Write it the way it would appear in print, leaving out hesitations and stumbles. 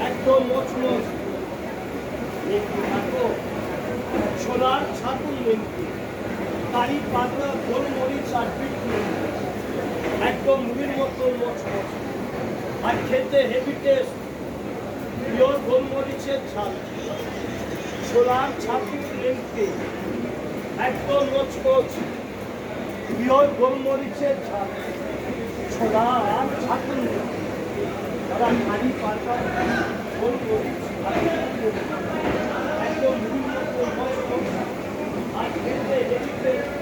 একদম মচমচ ছোলার ছাতুর লেমকি, কারি পাতা গোলমরিচ আর বিট একদম মুড়ির মতো মচমচ আর খেতে হেভি টেস্ট। পিওর গোলমরিচের ঝাল, ছোলার ছাতুর লেমকি একদম মচমচ, পিওর গোলমরিচের ঝাল, ছোলা আর ছাতুর লেমকি, তারা কারি পাতা গোলমরিচ একদম মুড়ির মতো মচমচ আর খেতে হেভি টেস্ট।